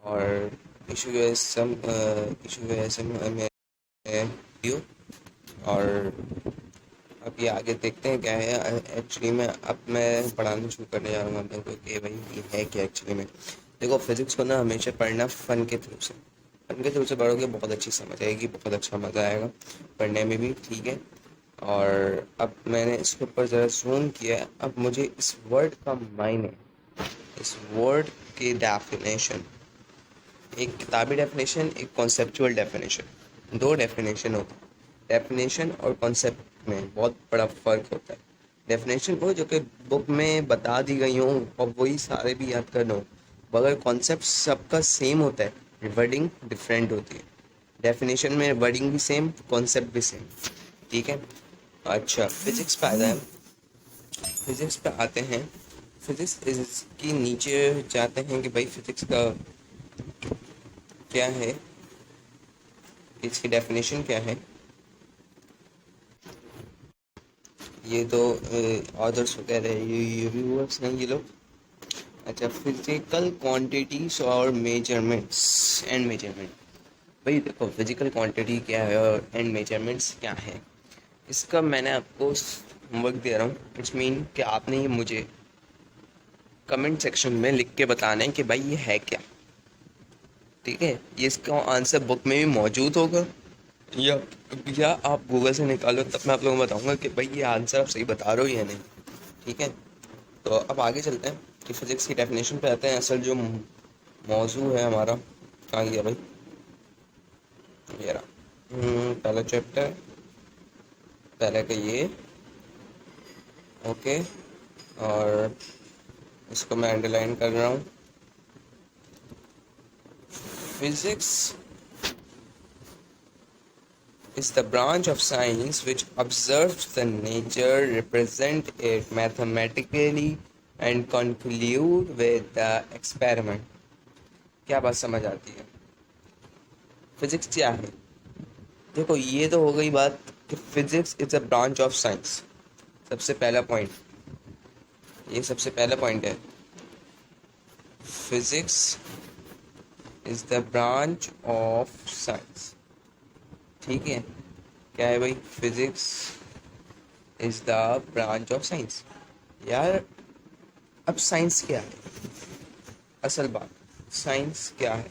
और इशू है some issue है सम में व्यू। और अब ये आगे देखते हैं क्या है एक्चुअली में। अब मैं पढ़ाना शुरू करने जा रहा हूँ आप लोगों को कि भाई ये है क्या एक्चुअली में। देखो फिजिक्स को ना हमेशा पढ़ना फ़न के थ्रू से, फ़न के थ्रू से पढ़ोगे बहुत अच्छी समझ आएगी, बहुत अच्छा मज़ा आएगा पढ़ने में भी, ठीक है। और अब मैंने इसके ऊपर ज़रा जूम किया है, अब मुझे इस वर्ड का मायने, इस वर्ड की डेफिनेशन, एक किताबी डेफिनेशन, एक कॉन्सेप्चुअल डेफिनेशन, दो डेफिनेशन होती है। डेफिनेशन और कॉन्सेप्ट में बहुत बड़ा फ़र्क होता है। डेफिनेशन वो जो कि बुक में बता दी गई हों और वही सारे भी याद करना हो, मगर कॉन्सेप्ट सबका सेम होता है, वर्डिंग डिफरेंट होती है। डेफिनेशन में वर्डिंग भी सेम, कॉन्सेप्ट भी सेम, ठीक है। अच्छा, फिजिक्स पे आता है, फिजिक्स पे आते हैं। फिजिक्स की नीचे जाते हैं कि भाई फिजिक्स का क्या है, इसकी डेफिनेशन क्या है। ये तो ऑथर्स वगैरह ये रिव्यूअर्स हैं ये लोग। अच्छा, फिजिकल क्वांटिटीज और मेजरमेंट्स एंड मेजरमेंट। भाई देखो फिजिकल क्वांटिटी क्या है और एंड मेजरमेंट्स क्या है, इसका मैंने आपको होमवर्क दे रहा हूँ। इट्स मीन कि आपने ये मुझे कमेंट सेक्शन में लिख के बताना है कि भाई ये है क्या, ठीक है। ये इसका आंसर बुक में भी मौजूद होगा या या आप गूगल से निकालो, तब मैं आप लोगों को बताऊंगा कि भाई ये आंसर आप सही बता रहे हो या नहीं, ठीक है। तो अब आगे चलते हैं कि फिजिक्स की डेफिनेशन पे आते हैं। असल जो मौजू है हमारा, कहाँ गया भाई, ये रहा। पहला चैप्टर, पहले का ये, ओके। और इसको मैं अंडरलाइन कर रहा हूँ। Physics is the branch of science which observes the nature, represent it mathematically, and conclude with the experiment। क्या बात समझ आती है? फिजिक्स क्या है? देखो ये तो हो गई बात कि physics is a branch of science. सबसे पहला पॉइंट, ये सबसे पहला पॉइंट है। Physics is the branch of science, ठीक है। क्या है भाई? Physics is the branch of science. यार अब साइंस क्या है? असल बात, साइंस क्या है?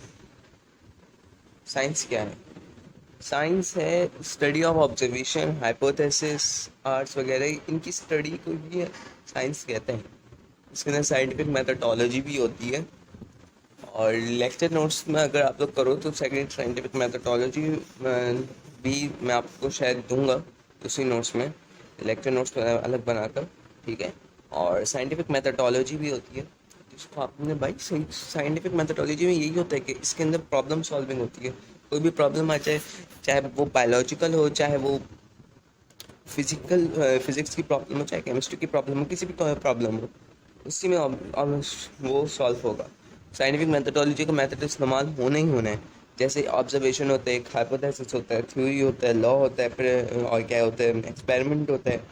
साइंस क्या है? साइंस है study of observation, hypothesis, arts वगैरह, इनकी स्टडी को भी साइंस कहते हैं। इसके अंदर साइंटिफिक मेथडोलॉजी भी होती है। और लेक्चर नोट्स में अगर आप लोग करो तो सेकेंड साइंटिफिक मेथडोलॉजी भी मैं आपको शायद दूंगा उसी नोट्स में, लेक्चर नोट्स अलग बनाकर, ठीक है। और साइंटिफिक मेथडोलॉजी भी होती है जिसको आपने भाई, साइंटिफिक मेथडोलॉजी में यही होता है कि इसके अंदर प्रॉब्लम सॉल्विंग होती है। कोई भी प्रॉब्लम आ जाए, चाहे वो बायोलॉजिकल हो, चाहे वो फिजिकल फिजिक्स की प्रॉब्लम हो, चाहे केमिस्ट्री की प्रॉब्लम हो, किसी भी प्रॉब्लम हो, उसी में वो सॉल्व होगा। साइंटिफिक मेथडोलॉजी का मेथड इस्तेमाल होना ही होना है। जैसे ऑब्जर्वेशन होता है, एक हाइपोथेसिस होता है, थ्योरी होता है, लॉ होता है, फिर और क्या होता है, एक्सपेरिमेंट होता है,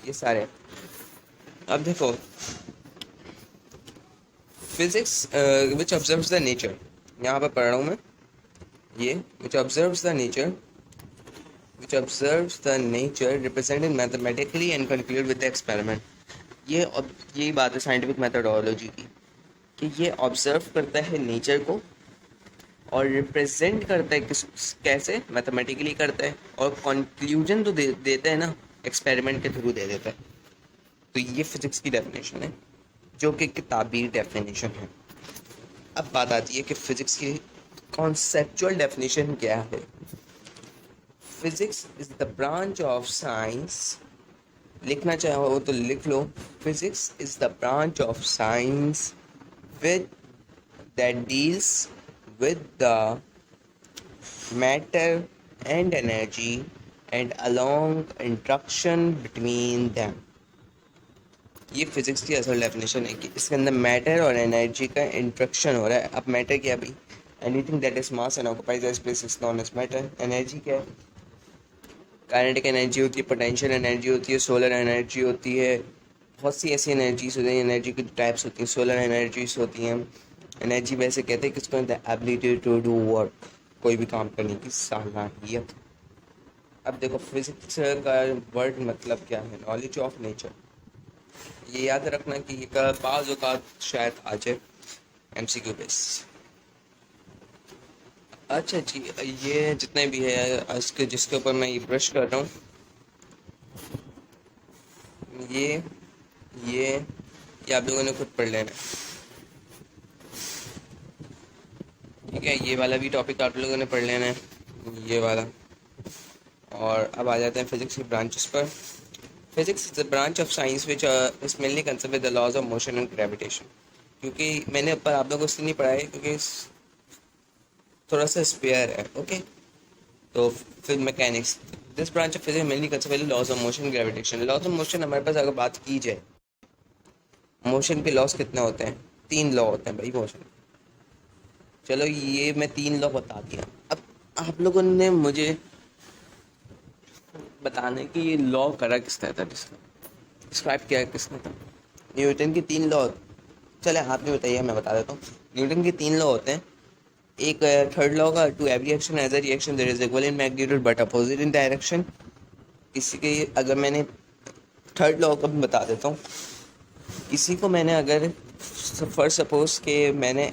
ये सारे। अब देखो physics which observes the nature, यहाँ पर पढ़ रहा हूँ मैं ये, which observes the nature, which observes the nature represented mathematically and conclude with the experiment। ये यही बात है साइंटिफिक मेथडोलॉजी की, कि ये ऑब्जर्व करता है नेचर को और रिप्रेजेंट करता है किस कैसे, मैथमेटिकली करता है, और कंक्लूजन तो देता है ना, एक्सपेरिमेंट के थ्रू दे देता है। तो ये फिजिक्स की डेफिनेशन है जो कि किताबी डेफिनेशन है। अब बात आती है कि फिजिक्स की कॉन्सेप्चुअल डेफिनेशन क्या है। Physics is the branch of science, लिखना चाहो तो लिख लो, physics is the branch of science with that deals with the matter and energy and along interaction between them। ये फिजिक्स की असल डेफिनेशन है कि इसके अंदर मैटर और एनर्जी का इंट्रैक्शन हो रहा है। अब मैटर क्या है भाई? Anything that is mass and occupies the space is known as matter. Energy क्या है? काइनेटिक एनर्जी होती है, पोटेंशियल एनर्जी होती है, सोलर एनर्जी होती है, बहुत सी ऐसी एनर्जीज होती हैं। एनर्जी की टाइप्स होती हैं, सोलर एनर्जीज होती हैं, एनर्जी वैसे कहते हैं किसको, the ability to do work, कोई भी काम करने की सालाहियत। अब देखो फिजिक्स का वर्ड मतलब क्या है, नॉलेज ऑफ नेचर। ये याद रखना कि ये का बाज़ औक़ात शायद आ जाए एमसीक्यू बेस। अच्छा जी, ये जितने भी है इसके जिसके ऊपर मैं ये ब्रश कर रहा हूँ, ये ये ये आप लोगों ने खुद पढ़ लेना है, ठीक है। ये वाला भी टॉपिक आप लोगों ने पढ़ लेना है, ये वाला। और अब आ जाते हैं फिजिक्स की ब्रांचेस पर। Physics is the branch of science which is mainly concern with the laws of motion and gravitation. क्योंकि मैंने ऊपर आप लोगों को इसलिए नहीं पढ़ाया क्योंकि थोड़ा सा स्पेयर है, ओके। तो फिर mechanics, this branch of physics mainly concern with laws of motion gravitation. Laws of motion हमारे पास अगर बात की जाए, मोशन के लॉस कितने होते हैं, 3 लॉ होते हैं भाई मोशन। चलो ये मैं 3 लॉ बता दिया। अब आप लोगों ने मुझे बताना है कि ये लॉ करा किसने था, डिस्क्राइब किया किसने था। न्यूटन की 3 लॉ। चले आप नहीं बताइए, मैं बता देता हूँ। न्यूटन के 3 लॉ होते हैं। एक थर्ड लॉ का, to every action as a reaction there is equal in magnitude but opposite in direction. किसी के अगर मैंने थर्ड लॉ का भी बता देता हूँ। किसी को मैंने अगर फर्स्ट सपोज के मैंने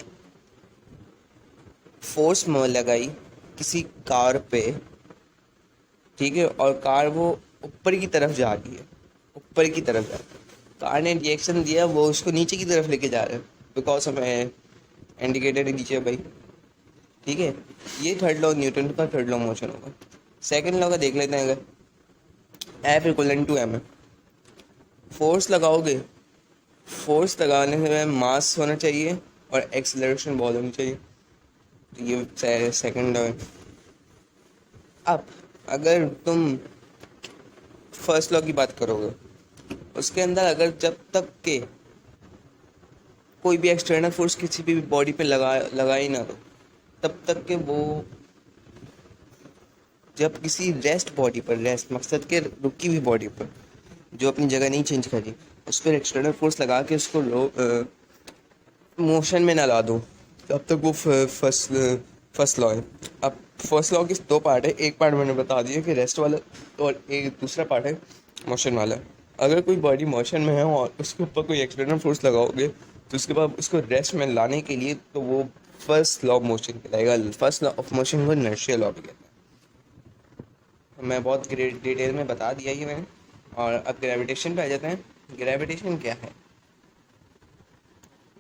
फोर्स लगाई किसी कार पे, ठीक है, और कार वो ऊपर की तरफ जा रही है, ऊपर की तरफ जा रही है, कार ने रिएक्शन दिया, वो उसको नीचे की तरफ लेके जा रहा है बिकॉज हमें इंडिकेटर नीचे है भाई, ठीक है। ये थर्ड लॉ न्यूटन का थर्ड लॉ मोशन होगा। सेकंड लॉ का देख लेते हैं। अगर एफ इक्वल टू एम है, फोर्स लगाओगे, फोर्स लगाने में मास होना चाहिए और एक्सेलरेशन बहुत होनी चाहिए। तो ये सेकंड लॉ है। अब अगर तुम फर्स्ट लॉ की बात करोगे, उसके अंदर अगर जब तक के कोई भी एक्सटर्नल फोर्स किसी भी बॉडी पे लगा ही ना दो, तब तक के वो जब किसी रेस्ट बॉडी पर, रेस्ट मकसद के रुकी हुई बॉडी पर जो अपनी जगह नहीं चेंज करी, उस पर एक्सटर्नल फोर्स लगा के उसको मोशन में ना ला दो, तब तक वो फर्स्ट लॉ है। अब फर्स्ट लॉ के 2 पार्ट है। एक पार्ट मैंने बता दिया कि रेस्ट वाला, और एक दूसरा पार्ट है मोशन वाला। अगर कोई बॉडी मोशन में है और उसके ऊपर कोई एक्सटर्नल फोर्स लगाओगे तो उसके बाद उसको रेस्ट में लाने के लिए, तो वो फर्स्ट लॉ ऑफ मोशन कहलाएगा। फर्स्ट लॉ ऑफ मोशन को इनर्शिया लॉ भी कहते हैं। मैं बहुत ग्रेट डिटेल में बता दिया ये मैंने। और अब ग्रेविटेशन पे आ जाते हैं। ग्रेविटेशन क्या है?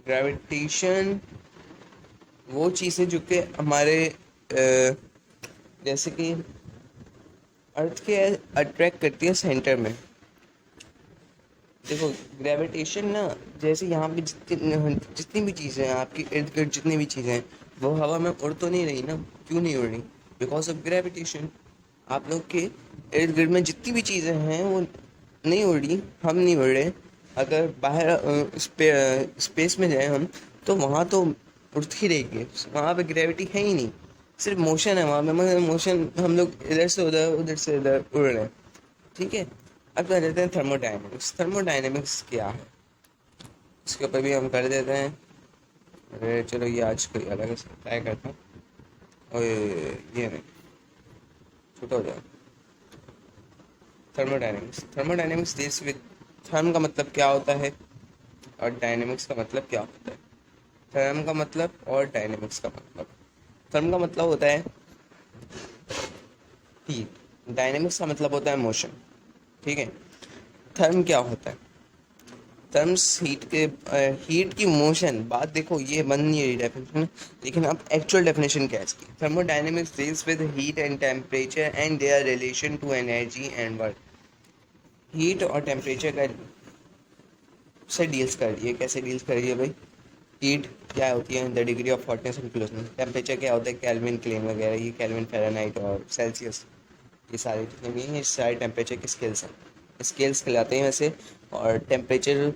ग्रेविटेशन वो चीज़ है जो कि हमारे जैसे कि अर्थ के अट्रैक्ट करती है सेंटर में। देखो ग्रेविटेशन ना, जैसे यहाँ पे जितनी भी चीज़ें हैं आपकी इर्द गिर्द, जितनी भी चीज़ें हैं वो हवा में उड़ तो नहीं रही ना। क्यों नहीं उड़ रही? Because of gravitation. आप लोग के इर्द गिर्द में जितनी भी चीज़ें हैं वो नहीं उड़ रही, हम नहीं उड़ रहे। अगर बाहर स्पेस में जाए हम, तो वहाँ तो उड़ती रहेगी, वहाँ पे ग्रेविटी है ही नहीं, सिर्फ मोशन है वहाँ पे। मगर मोशन, हम लोग इधर से उधर, उधर से इधर उड़ रहे हैं, ठीक है। अब कर देते हैं थर्मोडाइनमिक्स। थर्मोडाइनमिक्स क्या है इसके ऊपर भी हम कर देते हैं। अरे चलो ये आज कोई अलग से ट्राई करता हूँ। और ये नहीं, छोटा हो जाए। Thermodynamics, thermodynamics deals with, therm का मतलब क्या होता है और डायनेमिक्स का मतलब क्या होता है। थर्म का मतलब और डायनेमिक्स का मतलब, थर्म का मतलब होता है हीट, डायनेमिक्स का मतलब होता है मोशन, ठीक है। थर्म क्या होता है? थर्म्स हीट के, हीट की मोशन। बात देखो ये बन नहीं रही डेफिनेशन, लेकिन अब एक्चुअल डेफिनेशन क्या है इसकी। Thermodynamics deals with heat and temperature and their relation to energy and work. Heat और टेम्परेचर का से डील्स कर रही है। कैसे डील्स कर रही है भाई? हीट क्या होती है? The degree of hotness and closeness. Temperature क्या होता है? केल्विन, क्लेम वगैरह, ये केल्विन, फ़ारेनहाइट और सेल्सियस, ये सारी जितने भी हैं ये सारे टेम्परेचर के स्केल्स हैं, स्केल्स कहलाते हैं वैसे। और टेम्परेचर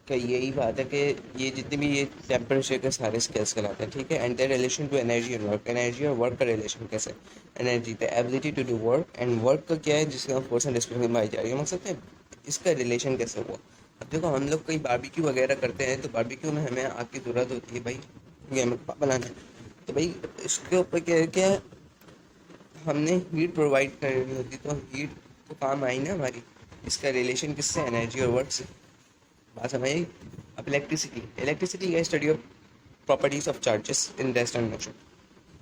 का यही बात है कि ये जितने भी ये टेम्परेचर के सारे स्केल्स कहलाते हैं, ठीक है। And the relation to energy and work. Energy और वर्क का रिलेशन कैसे? Energy the ability to do work, and work का क्या है जिसका फोर्स एंड डिस्प्लेसमेंट मानी जा रही है। मतलब इसका रिलेशन कैसे हुआ? अब देखो हम लोग कहीं बारबेक्यू वगैरह करते हैं तो बारबेक्यू में हमें आग की ज़रूरत होती है भाई, ये हमें बनाना है। तो भाई इसके ऊपर क्या है, क्या हमने हीट प्रोवाइड करनी होती, तो हीट तो काम आई ना हमारी। इसका रिलेशन किससे, एनर्जी और वर्क से। बात समझ आई। अब इलेक्ट्रिसिटी, इलेक्ट्रिसिटी है study of properties of charges in rest and motion.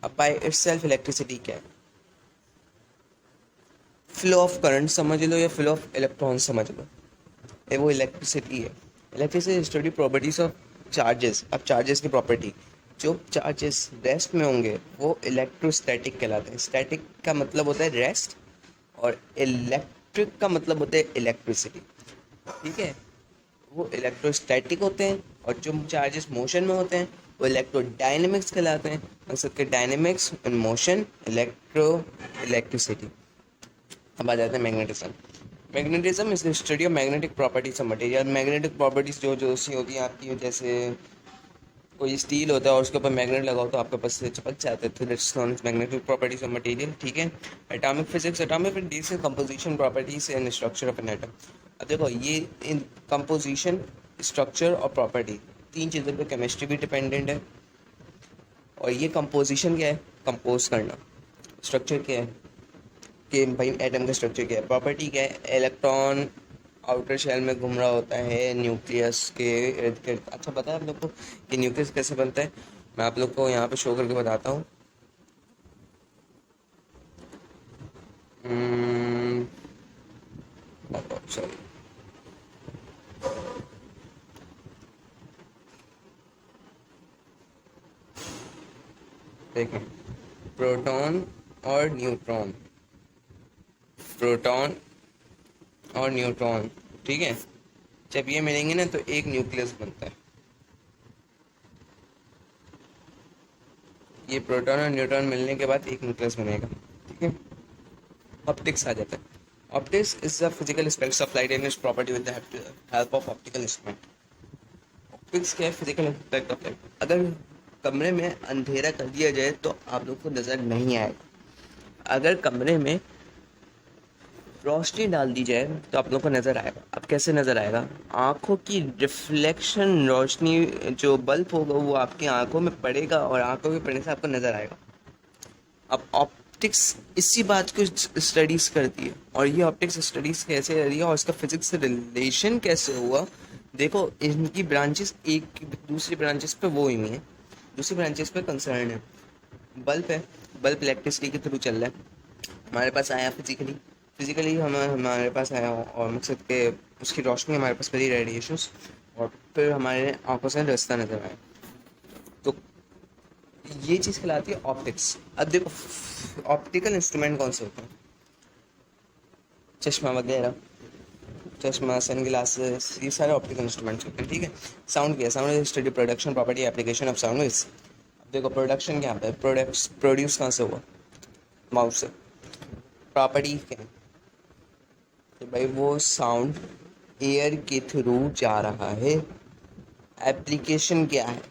अब बाय इटसेल्फ इलेक्ट्रिसिटी क्या है, फ्लो ऑफ करंट समझ लो या फ्लो ऑफ इलेक्ट्रॉन समझ लो, ये वो इलेक्ट्रिसिटी है। Electricity study properties of charges. अब चार्जेस की प्रॉपर्टी, जो चार्जेस रेस्ट में होंगे वो इलेक्ट्रोस्टैटिक कहलाते हैं। स्टैटिक का मतलब होता है रेस्ट, और इलेक्ट्रिक का मतलब होता है इलेक्ट्रिसिटी, ठीक है। वो इलेक्ट्रोस्टैटिक होते हैं, और जो चार्जेस मोशन में होते हैं वो इलेक्ट्रोडायनेमिक्स कहलाते हैं। मकसद के डायनेमिक्स एंड मोशन, इलेक्ट्रिसिटी। अब आ जाते हैं magnetism. Magnetism is the study of magnetic properties of material. Magnetic properties जो जो सी होती हैं आपकी, जैसे कोई स्टील होता है और उसके ऊपर मैग्नेट लगाओ तो आपके पास से चिपक जाता है, तो that's non magnetic properties of material, ठीक है। Atomic physics, atomic deals with composition properties and structure of an atom. अब देखो ये इन कंपोजिशन, स्ट्रक्चर और प्रॉपर्टी, तीन चीज़ों पे केमिस्ट्री भी डिपेंडेंट है। और ये कंपोजिशन क्या है, कंपोज करना। स्ट्रक्चर क्या है कि भाई एटम का स्ट्रक्चर क्या है। प्रॉपर्टी क्या है, इलेक्ट्रॉन आउटर शेल में घूम रहा होता है न्यूक्लियस के इर्द गिर्द। अच्छा पता है आप लोग को कि न्यूक्लियस कैसे बनता है, मैं आप लोग को यहाँ पे शो करके बताता हूँ। सॉरी, देखें, प्रोटॉन और न्यूट्रॉन, प्रोटॉन और न्यूट्रॉन, ठीक है। जब ये मिलेंगे ना तो एक न्यूक्लियस बनता है। ये प्रोटॉन और न्यूट्रॉन मिलने के बाद एक न्यूक्लियस बनेगा, ठीक है। ऑप्टिक्स आ जाता है। Optics is the physical aspects of light and it's property with the help of optical instrument. Optics क्या है, फिजिकल एस्पेक्ट ऑफ लाइट। अगर कमरे में अंधेरा कर दिया जाए तो आप लोग को नज़र नहीं आएगा। अगर कमरे में रोशनी डाल दी जाए तो आप लोग को नज़र आएगा। अब कैसे नज़र आएगा, आँखों की रिफ्लेक्शन रोशनी, जो बल्ब होगा वो आपकी आँखों में पड़ेगा और आँखों में पड़ने से आपको नज़र आएगा। अब ऑप्टिक्स इसी बात को स्टडीज़ करती है, और ये ऑप्टिक्स स्टडीज़ कैसे कर रही है और इसका फिजिक्स से रिलेशन कैसे हुआ। देखो इनकी ब्रांचेस एक दूसरी ब्रांचेस पे वो हुई है, दूसरी ब्रांचेस पे कंसर्न है। बल्ब है, बल्ब इलेक्ट्रिसिटी के थ्रू चल रहा है, हमारे पास आया फिजिकली, फिजिकली हमारे पास आया, और मकसद के उसकी रोशनी हमारे पास पड़ी, रेडिएशंस, और फिर हमारे आंखों से रास्ता नजर आया। तो ये चीज़ कहलाती है ऑप्टिक्स। अब देखो ऑप्टिकल इंस्ट्रूमेंट कौन से होते हैं, चश्मा वगैरह, चश्मा, सन ग्लासेस, ये सारे ऑप्टिकल इंस्ट्रूमेंट्स होते हैं, ठीक है। साउंड क्या है, sound is study production property application of sound is. अब देखो प्रोडक्शन क्या है, प्रोडक्ट्स प्रोड्यूस कहाँ से हुआ, माउथ से। प्रॉपर्टी क्या है कि भाई वो साउंड एयर के थ्रू जा रहा है। एप्लीकेशन क्या है,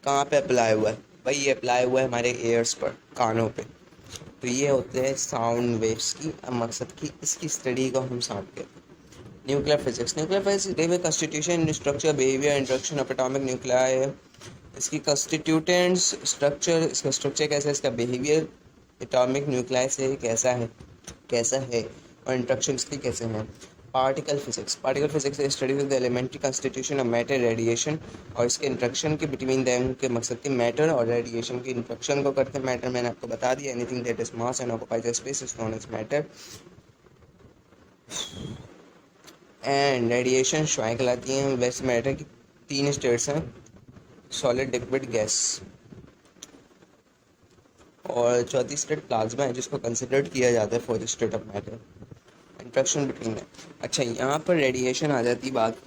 कहाँ पे अप्लाई हुआ है, भाई ये अप्लाई हुआ है हमारे एयर्स पर, कानों पे। तो ये होते हैं साउंड वेव्स की मकसद की, इसकी स्टडी को हम साउंड कहते हैं। Nuclear physics, nuclear physics constitution, structure, behaviour, introduction of atomic nuclei है। इसकी कंस्टिट्यूटेंट्स, स्ट्रक्चर, इसका स्ट्रक्चर कैसा है, इसका बिहेवियर एटॉमिक न्यूक्लियाई से कैसा है और इंट्रक्शन इसकी कैसे हैं। Particle physics, particle physics study with the elementary constitution of matter, radiation और इसके इंट्रक्शन के बिटवीन दैम के मकसद की मैटर और रेडिएशन की इंट्रक्शन को करते हैं। मैटर मैंने आपको बता दिया, anything that is mass and occupies the space is known as matter. And radiation श्वाएं कहलाती हैं। वैसे मैटर की तीन स्टेट्स हैं, सॉलिड, लिक्विड, गैस, और चौथी स्टेट प्लाज्मा है जिसको कंसिडर्ड किया जाता है fourth state of matter. Interaction between है। अच्छा यहाँ पर रेडिएशन आ जाती बात,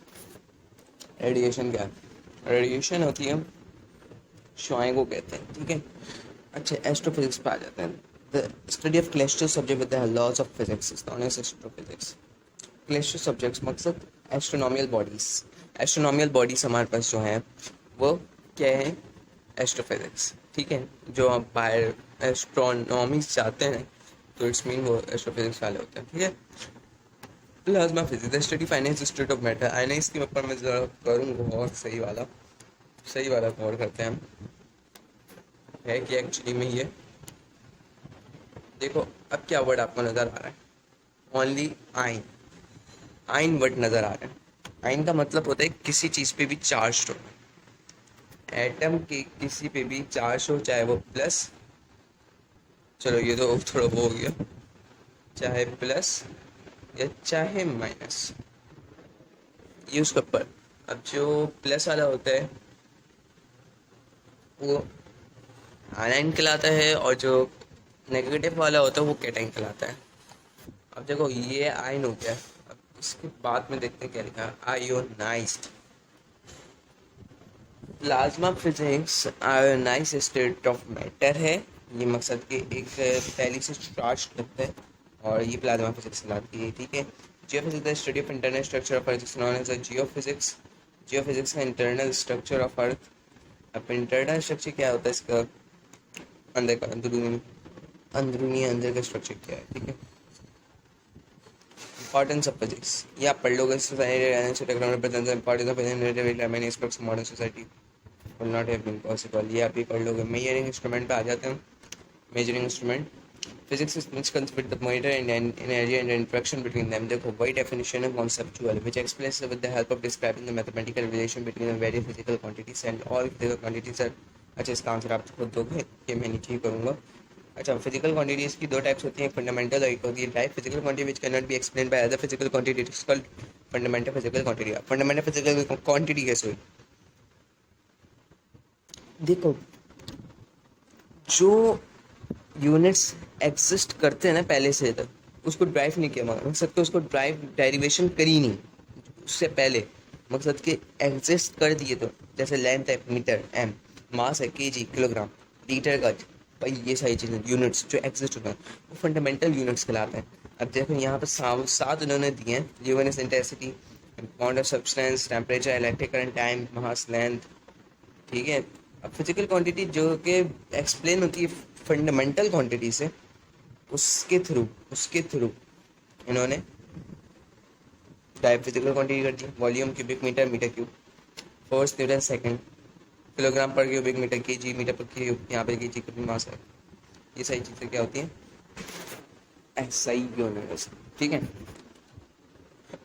रेडिएशन क्या है, रेडिएशन होती है श्वाएं को कहते हैं, ठीक है। अच्छा एस्ट्रोफिजिक्स पे आ जाते हैं। The study of celestial subject with the laws of physics is known as astrophysics. Celestial subjects मकसद एस्ट्रोनॉमिकल बॉडीज, एस्ट्रोनॉमिकल बॉडीज हमारे पास जो हैं वो क्या है, एस्ट्रोफिजिक्स, ठीक है। जो आप बाहर एस्ट्रोनॉमी जाते हैं तो इट्स मीन वो एस्ट्रोफिजिक्स वाले होते हैं, ठीक है। Plasma physics the study finance state of matter. आईना इसके ऊपर मैं जरा करूँगा गौर, सही वाला गौर करते हैं हम। है कि एक्चुअली में ये देखो, अब क्या वर्ड आपको नज़र आ रहा है? ओनली आइन। आइन वर्ड नज़र आ रहा है। आइन का मतलब होता है किसी चीज़ पे भी चार्ज हो, एटम के किसी पे भी चार्ज हो, चाहे वो प्लस, चलो ये तो थोड़ा वो हो गया, चाहे प्लस या चाहे माइनस, ये उसके ऊपर। अब जो प्लस वाला होता है वो आयन कहलाता है, और जो नेगेटिव वाला होता है वो कैटाइन कहलाता है। अब देखो ये आयन हो गया। अब इसके बाद में देखते हैं क्या लिखा है, ionised. Plasma physics ionise state of matter है, ये मकसद के एक पहली से चार्ज लगता है, और ये प्लाज्मा फिजिक्स कहलाती है। ठीक है। Geophysics the study of internal structure of earth known as geophysics. Geophysics का इंटरनल स्ट्रक्चर ऑफ अर्थ। अब इंटरनल स्ट्रक्चर क्या होता है इसका, अंदर का अंदरूनी, अंदर का स्ट्रक्चर क्या है। ठीक है। इंपॉर्टेंस ऑफ फिजिक्स, ये आप पढ़ लोगे। Importance of modern society will not have been possible, ये आप ही पढ़ लोगे। मेजरिंग इंस्ट्रूमेंट पे आ जाते हैं। Measuring instrument physics is which comes with the meter and energy and interaction between them। देखो वही डेफिनेशन है conceptual, which explains with the help of describing the mathematical relation between the various physical quantities and all physical quantities are। अच्छा, इसका answer आप खुद दोगे, ये मैं नीचे ही करूँगा। अच्छा, फिजिकल क्वांटिटीज की दो टाइप्स होती हैं, फंडामेंटल और एक होती है type physical quantity which can not be explain by other physical quantity, it is called fundamental physical quantity. Fundamental physical quantity कैसे हुई? देखो, जो यूनिट्स एग्जिस्ट करते हैं ना पहले से तक, उसको ड्राइव नहीं किया, मकसद के उसको ड्राइव डेरिवेशन करी नहीं उससे पहले, मकसद के एग्जिस्ट कर दिए। तो जैसे लेंथ है मीटर एम, मास है केजी किलोग्राम, लीटर गज, भाई ये सारी चीज़ें यूनिट्स जो एग्जिस्ट होते हैं वो फंडामेंटल यूनिट्स कहलाते हैं। अब देखो यहाँ पर सात उन्होंने दिए हैं, luminous intensity, bond of substance, temperature, electric current, time, mass, length. ठीक है। अब फिजिकल क्वांटिटी जो कि एक्सप्लेन होती है फंडामेंटल क्वांटिटी से, उसके थ्रू इन्होंने टाइप फिजिकल क्वांटिटी कर दी। Volume, cubic metre, metre cube, force newton second, kilogram per cubic metre, kg metre per cube, यहाँ पे केजी का भी मास है। ये सारी चीज़ें क्या होती हैं, ऐसा ही यूनिवर्स। ठीक है।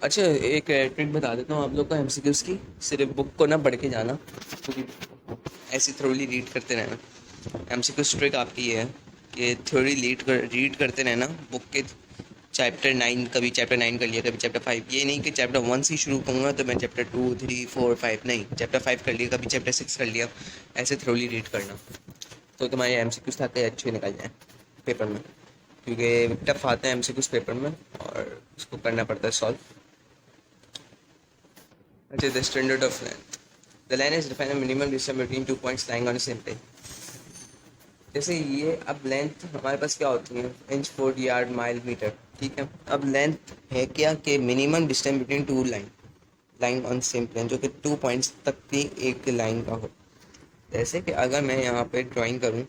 अच्छा, एक ट्रिक बता देता हूँ आप लोग को एमसीक्यूज की, सिर्फ बुक को ना पढ़ के जाना, क्योंकि ऐसी थ्रोली रीड करते रहना। एमसीक्यूज ट्रिक आपकी ये है कि थ्योरी रीड करते रहना बुक के। चैप्टर 9, कभी चैप्टर 9 कर लिया, कभी चैप्टर 5, ये नहीं कि चैप्टर 1 से शुरू करूँगा तो मैं चैप्टर 2, 3, 4, 5, नहीं, चैप्टर 5 कर लिया, कभी चैप्टर 6 कर लिया, ऐसे थ्रोली रीड करना, तो तुम्हारे एमसीक्यूज आते अच्छे निकल जाए पेपर में, क्योंकि टफ आते हैं एमसीक्यूज पेपर में और उसको करना पड़ता है सॉल्व। अच्छा, the standard of length, the line is defined minimum distance between 2 points lying on a same plane. जैसे ये अब लेंथ हमारे पास क्या होती है, inch, foot, yard, mile, metre. ठीक है। अब लेंथ है क्या कि minimum distance between two line on same plane, जो कि 2 पॉइंट्स तक की एक लाइन का हो। जैसे कि अगर मैं यहाँ पे ड्राइंग करूँ,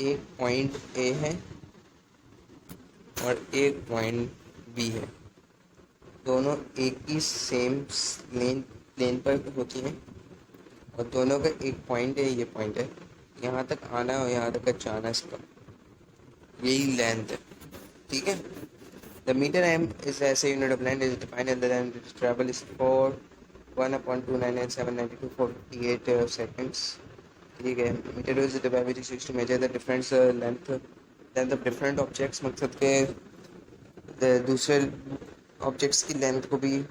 एक पॉइंट ए है और एक पॉइंट बी है, दोनों एक ही सेम प्लेन पर होती हैं, और दोनों का एक पॉइंट है, ये पॉइंट है, यहाँ तक आना और यहाँ तक जाना, इसका यही लेंथ है। ठीक है। The metre m is SI unit of length is defined as the length travel is for 1/299,792.48 seconds. ठीक है। Metre is the which is used to measure the difference length of different objects, मकसद के दूसरे objects की length को भी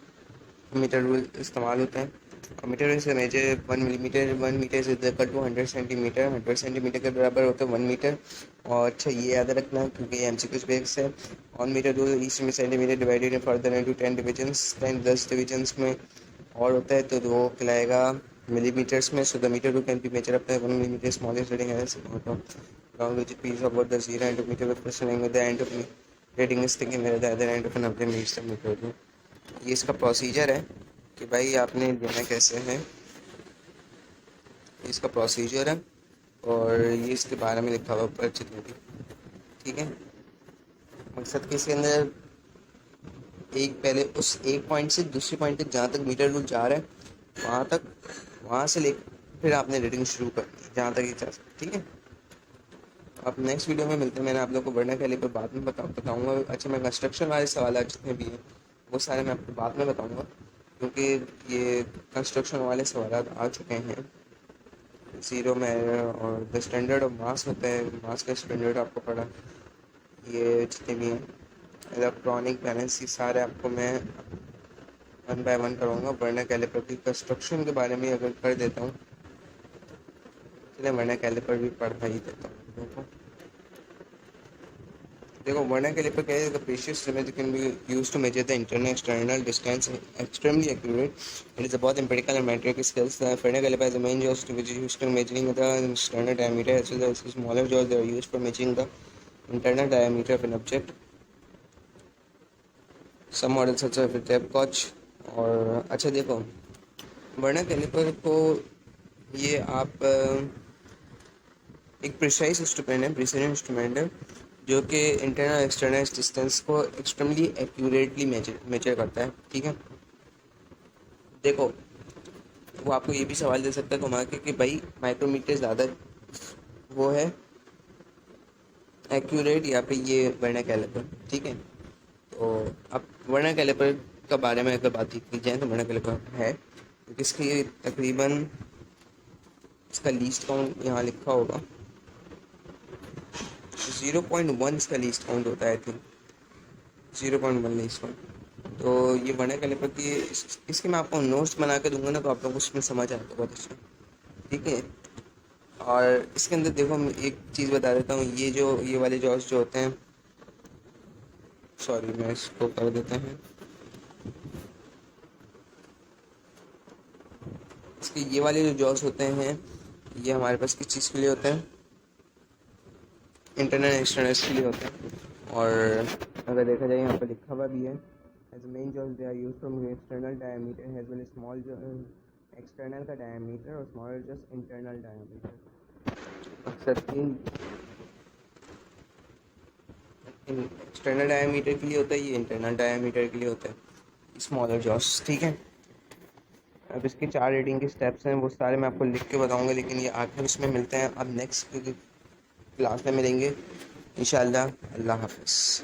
metre rule इस्तेमाल होता है। और मीटर रूल से measure 1 metre is equal to 100 centimetre, 100 centimetre के बराबर होता है 1 मीटर। और अच्छा, ये याद रखना क्योंकि ये एमसीक्यू बेस है। ऑन मीटर रूल ईच में centimetre divided further into 10 divisions, 10 divisions में और होता है, तो वो कहलाएगा millimeters में। So the meter rule can be measured up to 1 millimeter smallest reading as long which piece of what the 0 end of meter with person with the end of reading is taken at the other end of an object meets the meter rule। ये इसका procedure है कि भाई आपने लेना कैसे है, इसका प्रोसीजर है। और ये इसके बारे में लिखा हुआ ऊपर चित्र भी, ठीक है। मकसद कि इसके अंदर एक पहले उस एक पॉइंट से दूसरे पॉइंट तक जहाँ तक मीटर रूल जा रहा है वहाँ तक, वहाँ से लेकर फिर आपने रीडिंग शुरू करनी है जहाँ तक ये जा सकती, ठीक है। आप नेक्स्ट वीडियो में मिलते हैं। मैंने आप लोगों को बढ़ने के लिए पर बाद में बताऊँगा। अच्छा, मैं कंस्ट्रक्शन वाले सवाल जितने भी हैं वो सारे मैं आपको बाद में बताऊँगा, क्योंकि ये कंस्ट्रक्शन वाले सवाल आ चुके हैं ज़ीरो में। और द स्टैंडर्ड ऑफ मास होता है, मास का स्टैंडर्ड आपको पढ़ा, ये जितने भी हैं इलेक्ट्रॉनिक बैलेंस, ये सारे आपको मैं वन बाय वन करूँगा। वर्नियर कैलिपर की कंस्ट्रक्शन के बारे में अगर कर देता हूँ, चलिए वर्नियर कैलिपर भी पढ़ा ही देता हूँ आप लोगों को। देखो, वर्नियर कैलिपर क्या है, the precious limit can be used to measure the internal external distance extremely accurate. It is about empirical and metric skills. The vernier calliper is the main jaws to which is used for measuring the external diameter as well as smaller jaws that are used for measuring the internal diameter of an object. Some models such as tape कॉच। और अच्छा देखो, vernier calliper को ये आप एक precise instrument है, precision instrument है, जो कि इंटरनल एक्सटर्नल डिस्टेंस को एक्सट्रीमली एक्यूरेटली मेजर करता है, ठीक है। देखो, वो आपको ये भी सवाल दे सकता है घुमा के कि भाई माइक्रोमीटर ज़्यादा वो है एक्यूरेट या फिर ये वर्नियर कैलिपर, ठीक है। तो अब वर्नियर कैलिपर के बारे में अगर बात की जाए तो वर्नियर कैलिपर है, क्योंकि इसकी तकरीबन इसका लीस्ट काउंट यहाँ लिखा होगा 0.1 इसका लीस्ट काउंट होता है, आई थिंक 0.1 लीस्ट काउंट। तो ये वर्नियर कैलिपर की इसके मैं आपको नोट्स बना के दूंगा ना, तो आप लोग उसमें समझ आएगा बहुत अच्छा, ठीक है। और इसके अंदर देखो, मैं एक चीज़ बता देता हूँ, ये वाले जॉस जो होते हैं, सॉरी मैं इसको कर देते हैं, इसके ये वाले जो जॉस होते हैं ये हमारे पास किस चीज़ के लिए होते हैं, इंटरनल एक्सटर्नल के लिए होते हैं। और अगर देखा जाए यहाँ पर लिखा हुआ भी है, as main jaws they are used from external diameter as well small external का डायमीटर और स्मॉलर जस्ट इंटरनल डायमीटर। अक्सर एक्सटर्नल डायमीटर के लिए होता है, ये इंटरनल डायमीटर के लिए होता है स्मॉलर जॉस, ठीक है। अब इसके 4 रीडिंग के स्टेप्स हैं, वो सारे मैं आपको लिख के बताऊंगा, लेकिन ये आखिर इसमें मिलते हैं अब नेक्स्ट क्लास में मिलेंगे इंशाल्लाह। अल्लाह हाफिज़।